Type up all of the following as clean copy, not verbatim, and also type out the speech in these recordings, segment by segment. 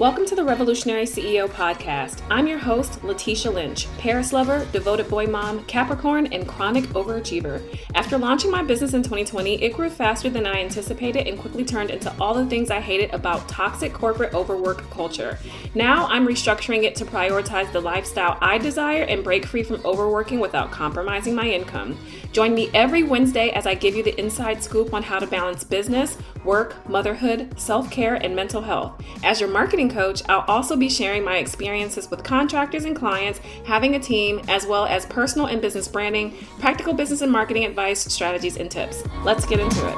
Welcome to the Revolutionary CEO Podcast. I'm your host, Letitia Lynch, Paris lover, devoted boy mom, Capricorn, and chronic overachiever. After launching my business in 2020, it grew faster than I anticipated and quickly turned into all the things I hated about toxic corporate overwork culture. Now I'm restructuring it to prioritize the lifestyle I desire and break free from overworking without compromising my income. Join me every Wednesday as I give you the inside scoop on how to balance business, work, motherhood, self-care, and mental health. As your marketing coach, I'll also be sharing my experiences with contractors and clients, having a team, as well as personal and business branding, practical business and marketing advice, strategies, and tips. Let's get into it.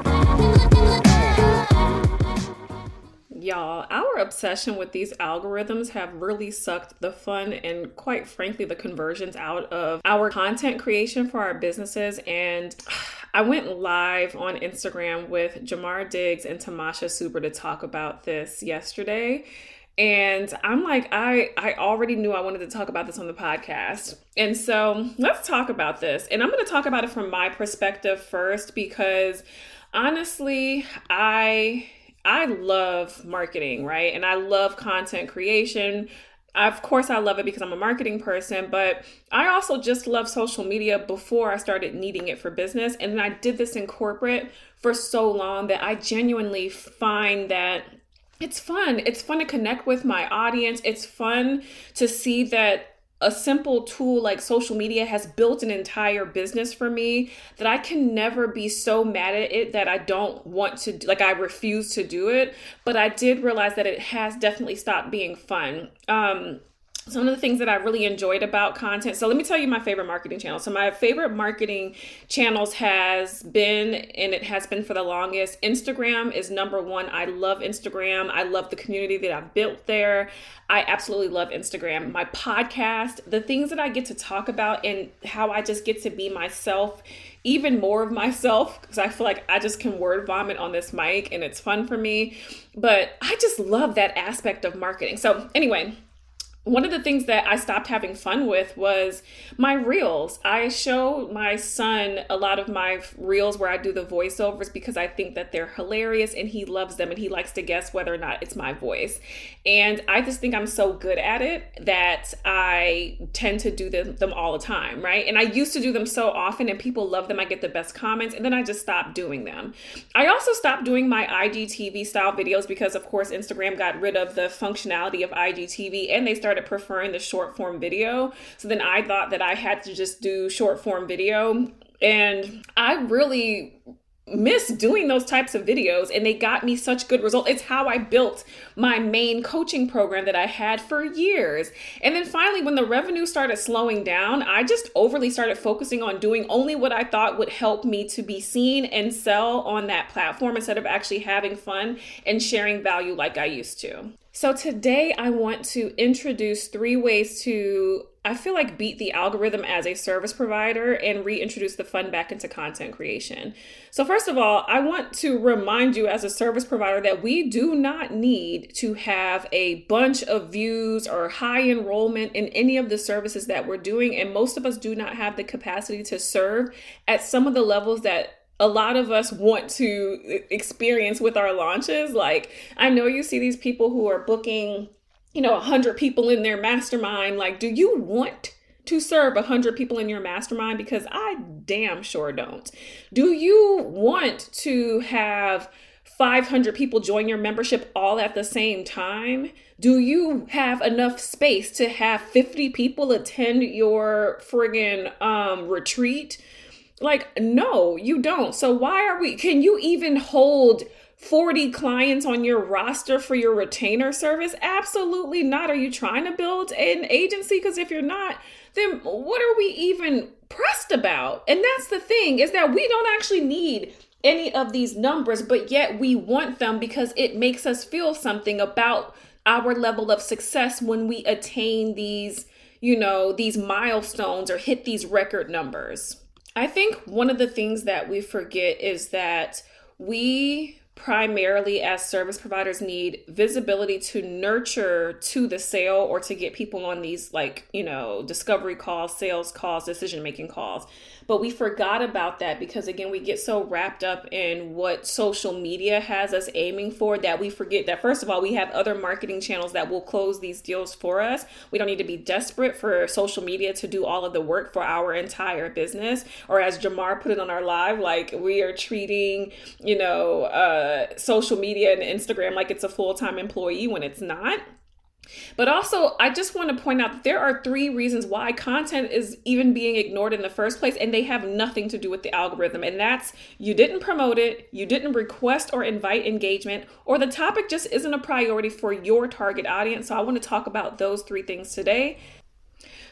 Y'all, our obsession with these algorithms have really sucked the fun and, quite frankly, the conversions out of our content creation for our businesses. And I went live on Instagram with Jamar Diggs and Tamasha Super to talk about this yesterday. And I'm like, I already knew I wanted to talk about this on the podcast. And so let's talk about this. And I'm going to talk about it from my perspective first, because honestly, I love marketing, right? And I love content creation. Of course, I love it because I'm a marketing person, but I also just love social media before I started needing it for business. And then I did this in corporate for so long that I genuinely find that it's fun. It's fun to connect with my audience. It's fun to see that a simple tool like social media has built an entire business for me that I can never be so mad at it that I don't want to, I refuse to do it. But I did realize that it has definitely stopped being fun. Some of the things that I really enjoyed about content. So let me tell you my favorite marketing channel. So my favorite marketing channels has been, and it has been for the longest, Instagram is number one. I love Instagram. I love the community that I've built there. I absolutely love Instagram. My podcast, the things that I get to talk about and how I just get to be myself, even more of myself, because I feel like I just can word vomit on this mic and it's fun for me. But I just love that aspect of marketing. So anyway, one of the things that I stopped having fun with was my reels. I show my son a lot of my reels where I do the voiceovers because I think that they're hilarious and he loves them and he likes to guess whether or not it's my voice. And I just think I'm so good at it that I tend to do them all the time, right? And I used to do them so often and people love them. I get the best comments, and then I just stopped doing them. I also stopped doing my IGTV style videos because, of course, Instagram got rid of the functionality of IGTV and they started preferring the short form video. So then I thought that I had to just do short form video, and I really miss doing those types of videos, and they got me such good results. It's how I built my main coaching program that I had for years. And then finally, when the revenue started slowing down, I just overly started focusing on doing only what I thought would help me to be seen and sell on that platform instead of actually having fun and sharing value like I used to. So today I want to introduce 3 ways to, I feel like, beat the algorithm as a service provider and reintroduce the fun back into content creation. So first of all, I want to remind you as a service provider that we do not need to have a bunch of views or high enrollment in any of the services that we're doing. And most of us do not have the capacity to serve at some of the levels that a lot of us want to experience with our launches. Like, I know you see these people who are booking, 100 people in their mastermind. Like, do you want to serve 100 people in your mastermind? Because I damn sure don't. Do you want to have 500 people join your membership all at the same time? Do you have enough space to have 50 people attend your friggin' retreat? Like, no, you don't. So can you even hold 40 clients on your roster for your retainer service? Absolutely not. Are you trying to build an agency? Because if you're not, then what are we even pressed about? And that's the thing, is that we don't actually need any of these numbers, but yet we want them because it makes us feel something about our level of success when we attain these, these milestones or hit these record numbers. I think one of the things that we forget is that we primarily as service providers need visibility to nurture to the sale or to get people on these discovery calls, sales calls, decision-making calls. But we forgot about that because, again, we get so wrapped up in what social media has us aiming for that we forget that, first of all, we have other marketing channels that will close these deals for us. We don't need to be desperate for social media to do all of the work for our entire business. Or as Jamar put it on our live, like we are treating, social media and Instagram like it's a full-time employee when it's not. But also, I just want to point out that there are 3 reasons why content is even being ignored in the first place, and they have nothing to do with the algorithm. And that's you didn't promote it, you didn't request or invite engagement, or the topic just isn't a priority for your target audience. So I want to talk about those 3 things today.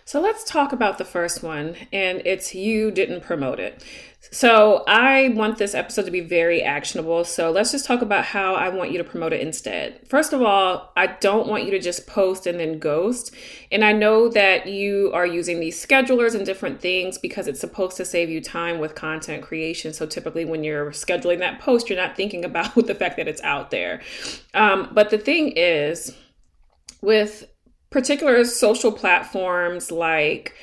So let's talk about the first one, and it's you didn't promote it. So I want this episode to be very actionable. So let's just talk about how I want you to promote it instead. First of all, I don't want you to just post and then ghost. And I know that you are using these schedulers and different things because it's supposed to save you time with content creation. So typically when you're scheduling that post, you're not thinking about the fact that it's out there. But the thing is, with particular social platforms like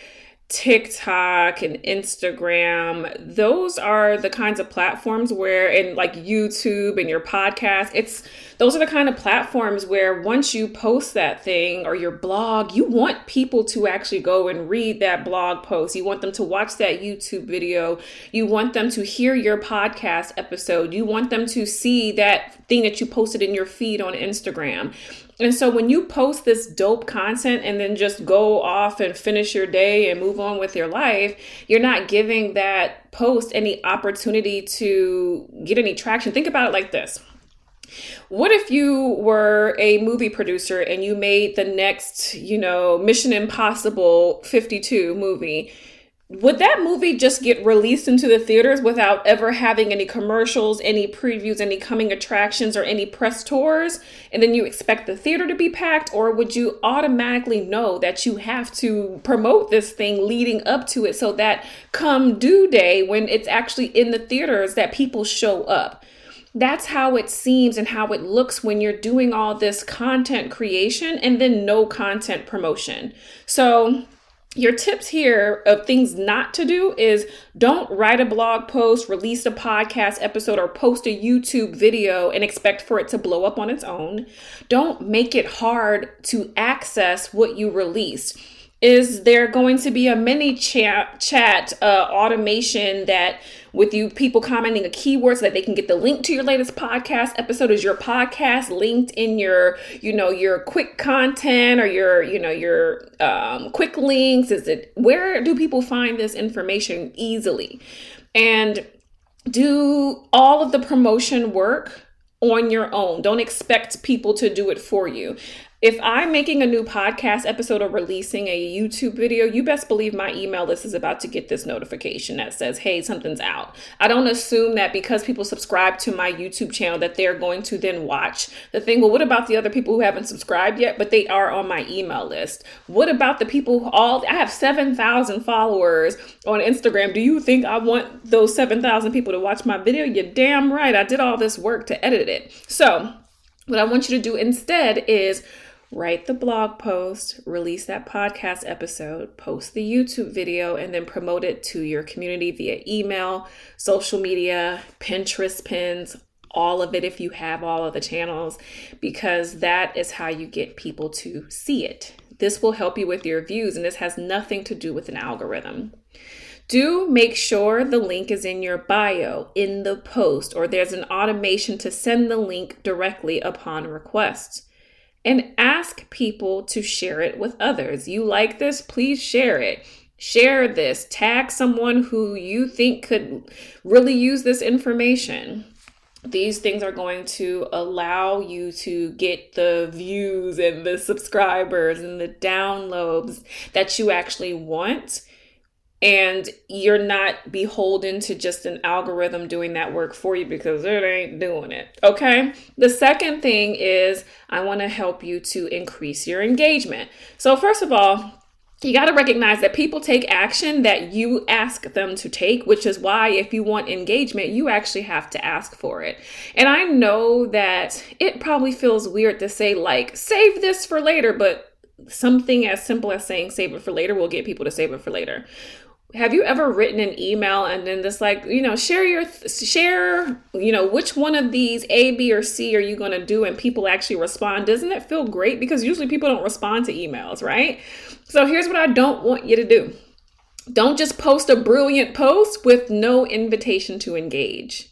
TikTok and Instagram, those are the kinds of platforms where, and like YouTube and your podcast, those are the kind of platforms where once you post that thing or your blog, you want people to actually go and read that blog post. You want them to watch that YouTube video. You want them to hear your podcast episode. You want them to see that thing that you posted in your feed on Instagram. And so when you post this dope content and then just go off and finish your day and move on with your life, you're not giving that post any opportunity to get any traction. Think about it like this. What if you were a movie producer and you made the next, Mission Impossible 52 movie? Would that movie just get released into the theaters without ever having any commercials, any previews, any coming attractions, or any press tours? And then you expect the theater to be packed? Or would you automatically know that you have to promote this thing leading up to it so that come due day, when it's actually in the theaters, that people show up? That's how it seems and how it looks when you're doing all this content creation and then no content promotion. So your tips here of things not to do is don't write a blog post, release a podcast episode, or post a YouTube video and expect for it to blow up on its own. Don't make it hard to access what you release. Is there going to be a mini chat automation that with you people commenting a keyword so that they can get the link to your latest podcast episode? Is your podcast linked in your quick content or your quick links? Where do people find this information easily? And do all of the promotion work on your own. Don't expect people to do it for you. If I'm making a new podcast episode or releasing a YouTube video, you best believe my email list is about to get this notification that says, hey, something's out. I don't assume that because people subscribe to my YouTube channel that they're going to then watch the thing. Well, what about the other people who haven't subscribed yet, but they are on my email list? What about the people I have 7,000 followers on Instagram. Do you think I want those 7,000 people to watch my video? You're damn right. I did all this work to edit it. So what I want you to do instead is write the blog post, release that podcast episode, post the YouTube video, and then promote it to your community via email, social media, Pinterest pins, all of it if you have all of the channels, because that is how you get people to see it. This will help you with your views, and this has nothing to do with an algorithm. Do make sure the link is in your bio, in the post, or there's an automation to send the link directly upon request. And ask people to share it with others. You like this? Please share it. Share this. Tag someone who you think could really use this information. These things are going to allow you to get the views and the subscribers and the downloads that you actually want. And you're not beholden to just an algorithm doing that work for you because it ain't doing it. Okay. The second thing is I want to help you to increase your engagement. So first of all, You got to recognize that people take action that you ask them to take, which is why if you want engagement, you actually have to ask for it. And I know that it probably feels weird to say, like, save this for later, but something as simple as saying save it for later will get people to save it for later. Have you ever written an email and then just like, share, which one of these A, B, or C are you going to do, and people actually respond? Doesn't it feel great? Because usually people don't respond to emails, right? So here's what I don't want you to do. Don't just post a brilliant post with no invitation to engage.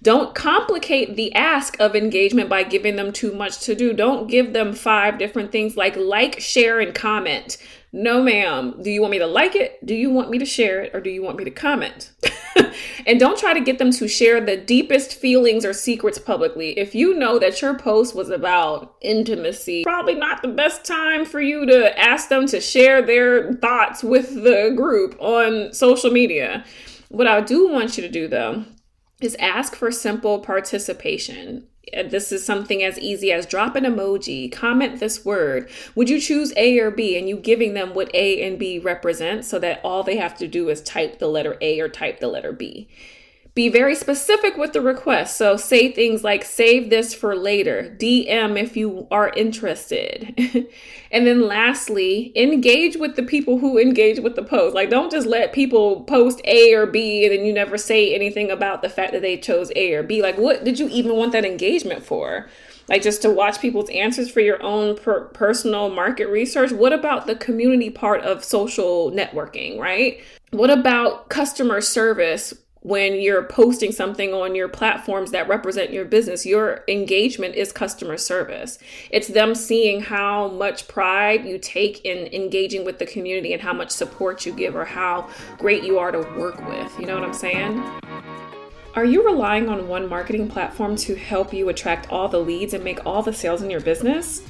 Don't complicate the ask of engagement by giving them too much to do. Don't give them 5 different things like, share, and comment. No, ma'am. Do you want me to like it? Do you want me to share it? Or do you want me to comment? And don't try to get them to share the deepest feelings or secrets publicly. If you know that your post was about intimacy, probably not the best time for you to ask them to share their thoughts with the group on social media. What I do want you to do, though, is ask for simple participation. This is something as easy as drop an emoji, comment this word. Would you choose A or B? And you giving them what A and B represent so that all they have to do is type the letter A or type the letter B. Be very specific with the request. So say things like, save this for later, DM if you are interested. And then lastly, engage with the people who engage with the post. Like, don't just let people post A or B and then you never say anything about the fact that they chose A or B. Like, what did you even want that engagement for? Like, just to watch people's answers for your own personal market research? What about the community part of social networking, right? What about customer service? When you're posting something on your platforms that represent your business, your engagement is customer service. It's them seeing how much pride you take in engaging with the community and how much support you give or how great you are to work with. You know what I'm saying? Are you relying on one marketing platform to help you attract all the leads and make all the sales in your business?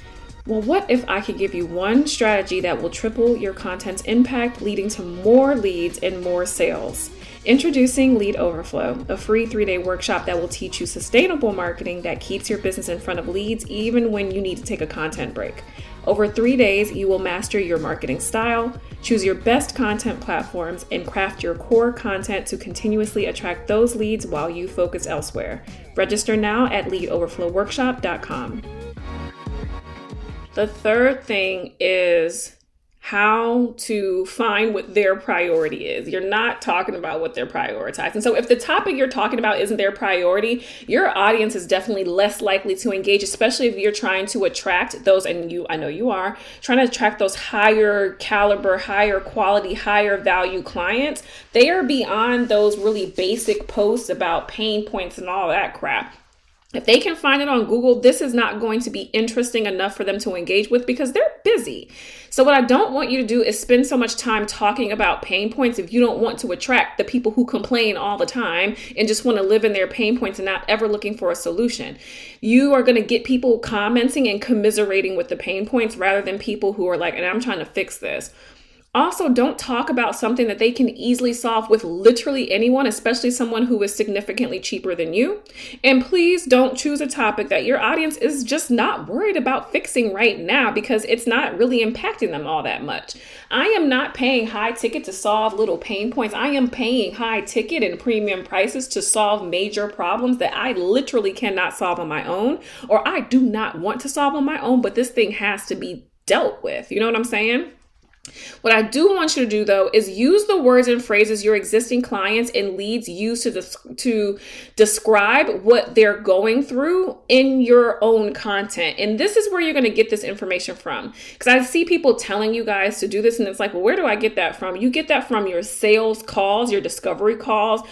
Well, what if I could give you one strategy that will triple your content's impact, leading to more leads and more sales? Introducing Lead Overflow, a free 3-day workshop that will teach you sustainable marketing that keeps your business in front of leads even when you need to take a content break. Over 3 days, you will master your marketing style, choose your best content platforms, and craft your core content to continuously attract those leads while you focus elsewhere. Register now at leadoverflowworkshop.com. The third thing is how to find what their priority is. You're not talking about what they're prioritizing. And so if the topic you're talking about isn't their priority, your audience is definitely less likely to engage, especially if you're trying to attract those, and I know you are, trying to attract those higher caliber, higher quality, higher value clients. They are beyond those really basic posts about pain points and all that crap. If they can find it on Google, this is not going to be interesting enough for them to engage with because they're busy. So what I don't want you to do is spend so much time talking about pain points if you don't want to attract the people who complain all the time and just want to live in their pain points and not ever looking for a solution. You are going to get people commenting and commiserating with the pain points rather than people who are like, and I'm trying to fix this. Also, don't talk about something that they can easily solve with literally anyone, especially someone who is significantly cheaper than you. And please don't choose a topic that your audience is just not worried about fixing right now because it's not really impacting them all that much. I am not paying high ticket to solve little pain points. I am paying high ticket and premium prices to solve major problems that I literally cannot solve on my own, or I do not want to solve on my own, but this thing has to be dealt with. You know what I'm saying? What I do want you to do, though, is use the words and phrases your existing clients and leads use to describe what they're going through in your own content. And this is where you're going to get this information from. Because I see people telling you guys to do this, and it's like, well, where do I get that from? You get that from your sales calls, your discovery calls.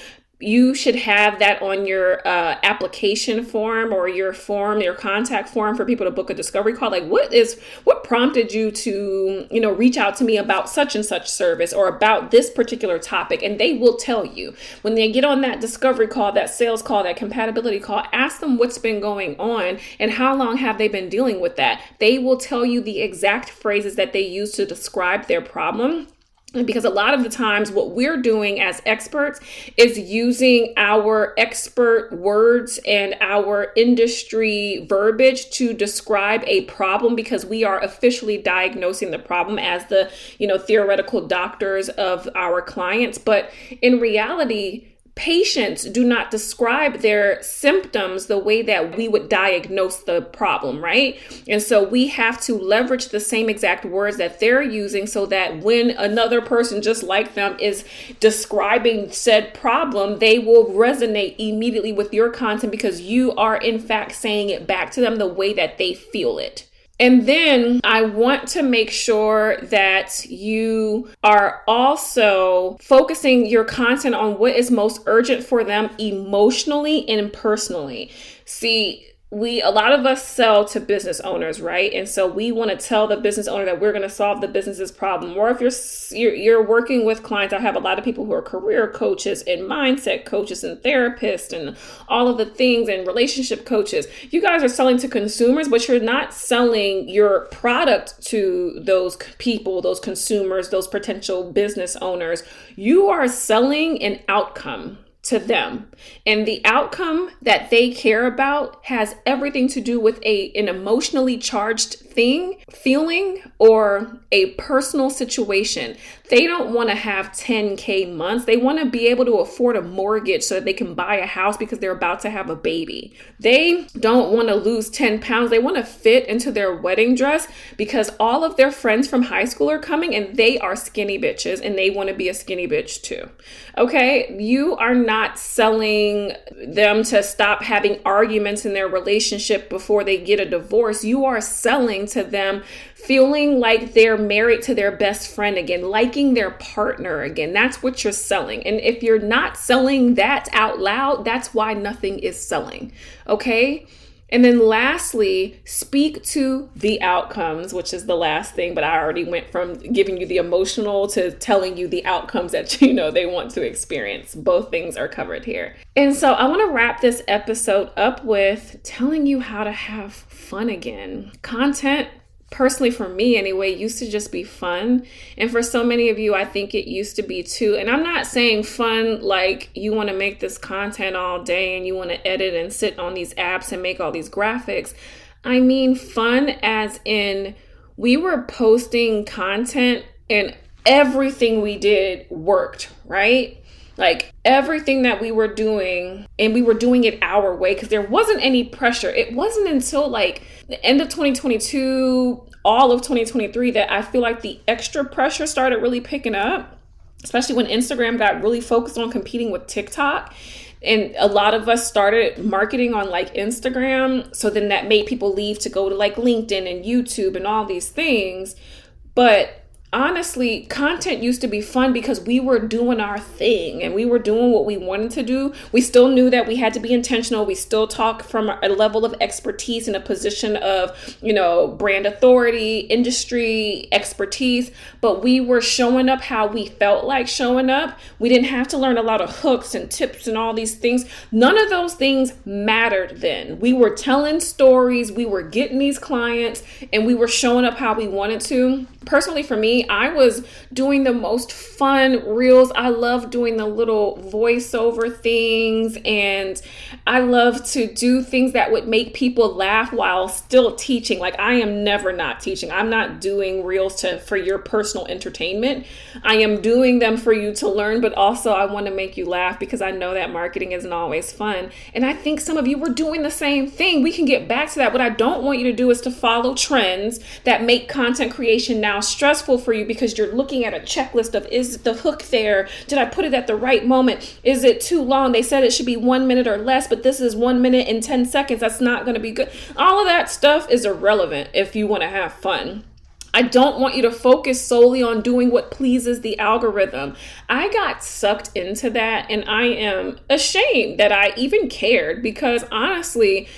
You should have that on your application form or your contact form for people to book a discovery call. Like, what prompted you to, reach out to me about such and such service or about this particular topic? And they will tell you when they get on that discovery call, that sales call, that compatibility call. Ask them what's been going on and how long have they been dealing with that. They will tell you the exact phrases that they use to describe their problem. Because a lot of the times what we're doing as experts is using our expert words and our industry verbiage to describe a problem, because we are officially diagnosing the problem as the, theoretical doctors of our clients. But in reality, patients do not describe their symptoms the way that we would diagnose the problem, right? And so we have to leverage the same exact words that they're using so that when another person just like them is describing said problem, they will resonate immediately with your content because you are in fact saying it back to them the way that they feel it. And then I want to make sure that you are also focusing your content on what is most urgent for them emotionally and personally. See, a lot of us sell to business owners, right? And so we want to tell the business owner that we're going to solve the business's problem. Or if you're working with clients, I have a lot of people who are career coaches and mindset coaches and therapists and all of the things, and relationship coaches. You guys are selling to consumers, but you're not selling your product to those people, those consumers, those potential business owners. You are selling an outcome to them. And the outcome that they care about has everything to do with an emotionally charged feeling, or a personal situation. They don't want to have 10K months. They want to be able to afford a mortgage so that they can buy a house because they're about to have a baby. They don't want to lose 10 pounds. They want to fit into their wedding dress because all of their friends from high school are coming and they are skinny bitches and they want to be a skinny bitch too. Okay? You are not selling them to stop having arguments in their relationship before they get a divorce. You are selling to them feeling like they're married to their best friend again, liking their partner again. That's what you're selling. And if you're not selling that out loud, that's why nothing is selling. Okay? And then lastly, speak to the outcomes, which is the last thing, but I already went from giving you the emotional to telling you the outcomes that they want to experience. Both things are covered here. And so I want to wrap this episode up with telling you how to have fun again. Content, personally for me anyway, used to just be fun. And for so many of you, I think it used to be too. And I'm not saying fun like you want to make this content all day and you want to edit and sit on these apps and make all these graphics. I mean fun as in we were posting content and everything we did worked, right? Like everything that we were doing, and we were doing it our way because there wasn't any pressure. It wasn't until like the end of 2022, all of 2023 that I feel like the extra pressure started really picking up, especially when Instagram got really focused on competing with TikTok. And a lot of us started marketing on like Instagram. So then that made people leave to go to like LinkedIn and YouTube and all these things. But honestly, content used to be fun because we were doing our thing and we were doing what we wanted to do. We still knew that we had to be intentional. We still talk from a level of expertise in a position of, brand authority, industry expertise, but we were showing up how we felt like showing up. We didn't have to learn a lot of hooks and tips and all these things. None of those things mattered then. We were telling stories, we were getting these clients, and we were showing up how we wanted to. Personally, for me, I was doing the most fun reels. I love doing the little voiceover things, and I love to do things that would make people laugh while still teaching. Like I am never not teaching. I'm not doing reels for your personal entertainment. I am doing them for you to learn, but also I want to make you laugh because I know that marketing isn't always fun. And I think some of you were doing the same thing. We can get back to that. What I don't want you to do is to follow trends that make content creation now stressful for you because you're looking at a checklist of, is the hook there? Did I put it at the right moment? Is it too long? They said it should be 1 minute or less, but this is 1 minute and 10 seconds. That's not going to be good. All of that stuff is irrelevant if you want to have fun. I don't want you to focus solely on doing what pleases the algorithm. I got sucked into that, and I am ashamed that I even cared because honestly,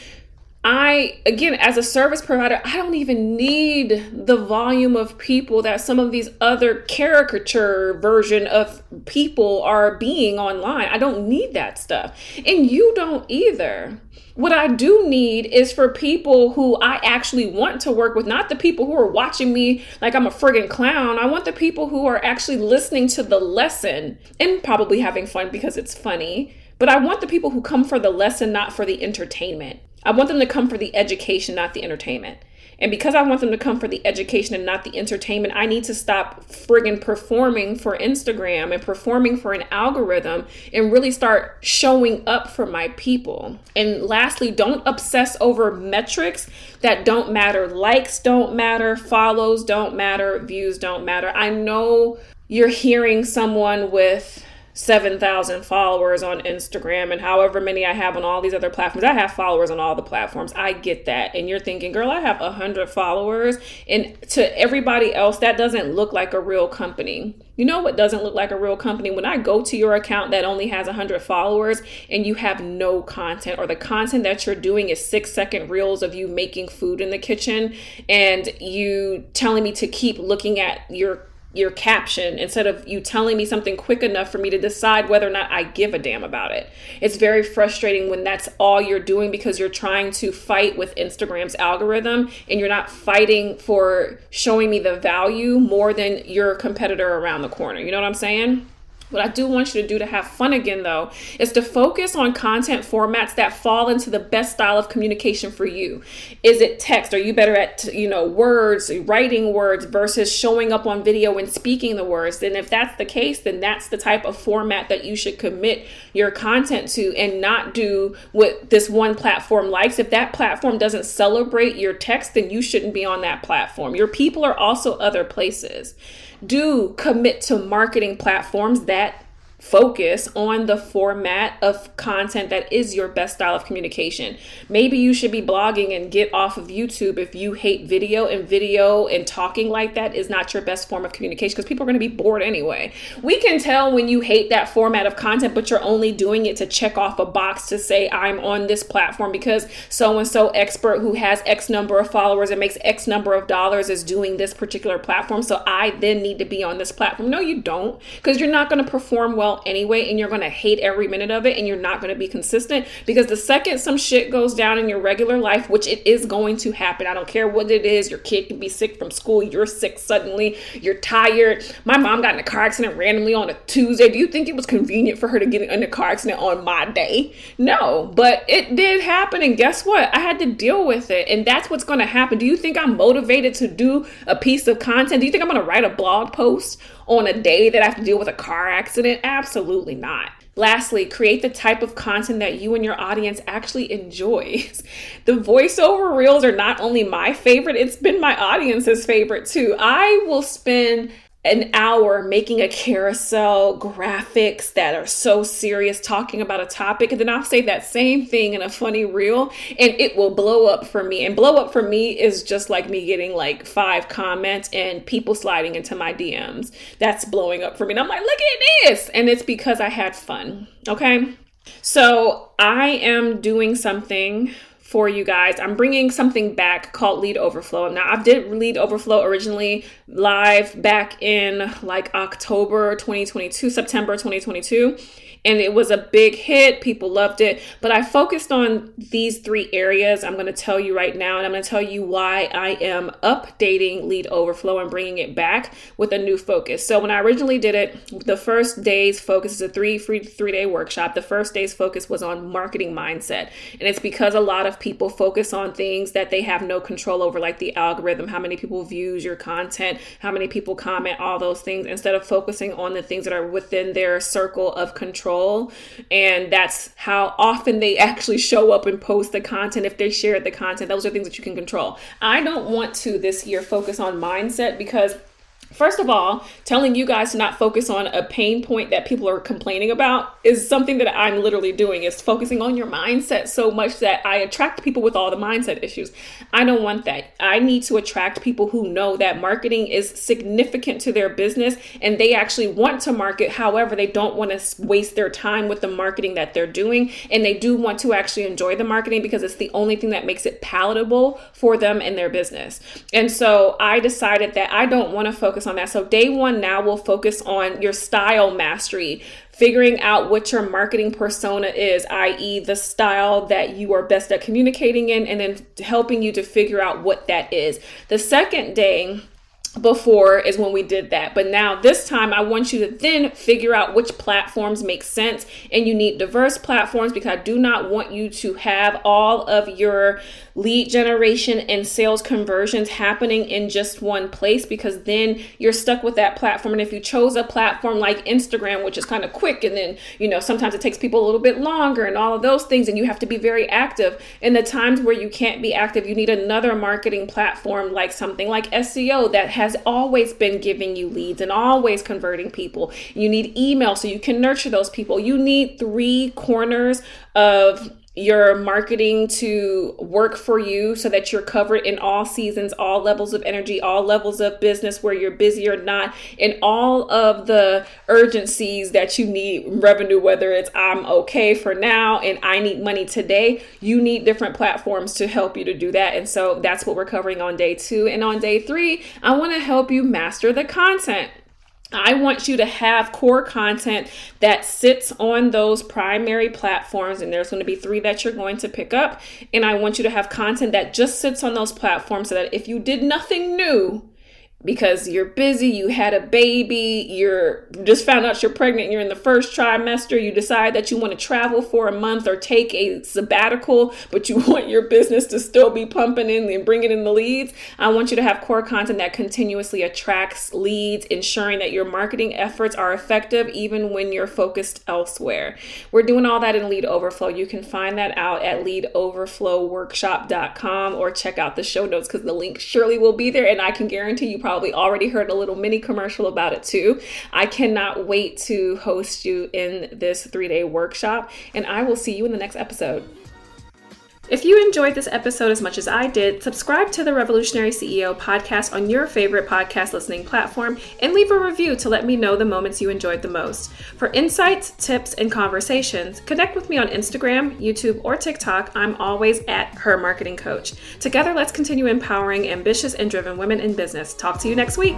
again, as a service provider, I don't even need the volume of people that some of these other caricature version of people are being online. I don't need that stuff. And you don't either. What I do need is for people who I actually want to work with, not the people who are watching me like I'm a friggin' clown. I want the people who are actually listening to the lesson and probably having fun because it's funny. But I want the people who come for the lesson, not for the entertainment. I want them to come for the education, not the entertainment. And because I want them to come for the education and not the entertainment, I need to stop friggin' performing for Instagram and performing for an algorithm and really start showing up for my people. And lastly, don't obsess over metrics that don't matter. Likes don't matter, follows don't matter, views don't matter. I know you're hearing someone with 7,000 followers on Instagram and however many I have on all these other platforms. I have followers on all the platforms. I get that. And you're thinking, girl, I have 100 followers. And to everybody else, that doesn't look like a real company. You know what doesn't look like a real company? When I go to your account that only has 100 followers and you have no content, or the content that you're doing is 6-second reels of you making food in the kitchen and you telling me to keep looking at your caption instead of you telling me something quick enough for me to decide whether or not I give a damn about it. It's very frustrating when that's all you're doing because you're trying to fight with Instagram's algorithm and you're not fighting for showing me the value more than your competitor around the corner. You know what I'm saying? What I do want you to do to have fun again, though, is to focus on content formats that fall into the best style of communication for you. Is it text? Are you better at, words, writing words versus showing up on video and speaking the words? Then if that's the case, then that's the type of format that you should commit your content to and not do what this one platform likes. If that platform doesn't celebrate your text, then you shouldn't be on that platform. Your people are also other places. Do commit to marketing platforms that focus on the format of content that is your best style of communication. Maybe you should be blogging and get off of YouTube if you hate video and talking like that is not your best form of communication because people are going to be bored anyway. We can tell when you hate that format of content, but you're only doing it to check off a box to say I'm on this platform because so-and-so expert who has X number of followers and makes X number of dollars is doing this particular platform. So I then need to be on this platform. No, you don't, because you're not going to perform well anyway, and you're going to hate every minute of it, and you're not going to be consistent because the second some shit goes down in your regular life, which it is going to happen, I don't care what it is, your kid can be sick from school, you're sick suddenly, you're tired. My mom got in a car accident randomly on a Tuesday. Do you think it was convenient for her to get in a car accident on my day? No, but it did happen, and guess what? I had to deal with it, and that's what's going to happen. Do you think I'm motivated to do a piece of content? Do you think I'm going to write a blog post on a day that I have to deal with a car accident? Absolutely not. Lastly, create the type of content that you and your audience actually enjoys. The voiceover reels are not only my favorite, it's been my audience's favorite too. I will spend an hour making a carousel, graphics that are so serious, talking about a topic, and then I'll say that same thing in a funny reel and it will blow up for me. And blow up for me is just like me getting like 5 comments and people sliding into my DMs. That's blowing up for me. And I'm like, look at this. And it's because I had fun. Okay. So I am doing something for you guys. I'm bringing something back called Lead Overflow. Now, I did Lead Overflow originally live back in like October 2022, September 2022. And it was a big hit. People loved it. But I focused on these 3 areas I'm going to tell you right now. And I'm going to tell you why I am updating Lead Overflow and bringing it back with a new focus. So when I originally did it, the first day's focus is a 3-day workshop. The first day's focus was on marketing mindset. And it's because a lot of people focus on things that they have no control over, like the algorithm, how many people views your content, how many people comment, all those things, instead of focusing on the things that are within their circle of control. And that's how often they actually show up and post the content. If they share the content, those are things that you can control. I don't want to this year focus on mindset because First of all, telling you guys to not focus on a pain point that people are complaining about is something that I'm literally doing, is focusing on your mindset so much that I attract people with all the mindset issues. I don't want that. I need to attract people who know that marketing is significant to their business and they actually want to market. However, they don't want to waste their time with the marketing that they're doing. And they do want to actually enjoy the marketing because it's the only thing that makes it palatable for them and their business. And so I decided that I don't want to focus on that. So day one now will focus on your style mastery, figuring out what your marketing persona is, i.e. the style that you are best at communicating in, and then helping you to figure out what that is. The second day before is when we did that. But now this time I want you to then figure out which platforms make sense, and you need diverse platforms because I do not want you to have all of your lead generation and sales conversions happening in just one place, because then you're stuck with that platform. And if you chose a platform like Instagram, which is kind of quick, and then, sometimes it takes people a little bit longer and all of those things, and you have to be very active. In the times where you can't be active, you need another marketing platform like something like SEO that has always been giving you leads and always converting people. You need email so you can nurture those people. You need 3 corners of your marketing to work for you so that you're covered in all seasons, all levels of energy, all levels of business, where you're busy or not, and all of the urgencies that you need revenue, whether it's I'm okay for now and I need money today. You need different platforms to help you to do that. And so that's what we're covering on day 2. And on day 3, I want to help you master the content. I want you to have core content that sits on those primary platforms, and there's going to be 3 that you're going to pick up. And I want you to have content that just sits on those platforms so that if you did nothing new, because you're busy, you had a baby, you're just found out you're pregnant, you're in the first trimester, you decide that you want to travel for a month or take a sabbatical, but you want your business to still be pumping in and bringing in the leads. I want you to have core content that continuously attracts leads, ensuring that your marketing efforts are effective even when you're focused elsewhere. We're doing all that in Lead Overflow. You can find that out at leadoverflowworkshop.com, or check out the show notes because the link surely will be there, and I can guarantee you probably already heard a little mini commercial about it too. I cannot wait to host you in this 3-day workshop, and I will see you in the next episode. If you enjoyed this episode as much as I did, subscribe to the Revolutionary CEO podcast on your favorite podcast listening platform and leave a review to let me know the moments you enjoyed the most. For insights, tips, and conversations, connect with me on Instagram, YouTube, or TikTok. I'm always at Her Marketing Coach. Together, let's continue empowering ambitious and driven women in business. Talk to you next week.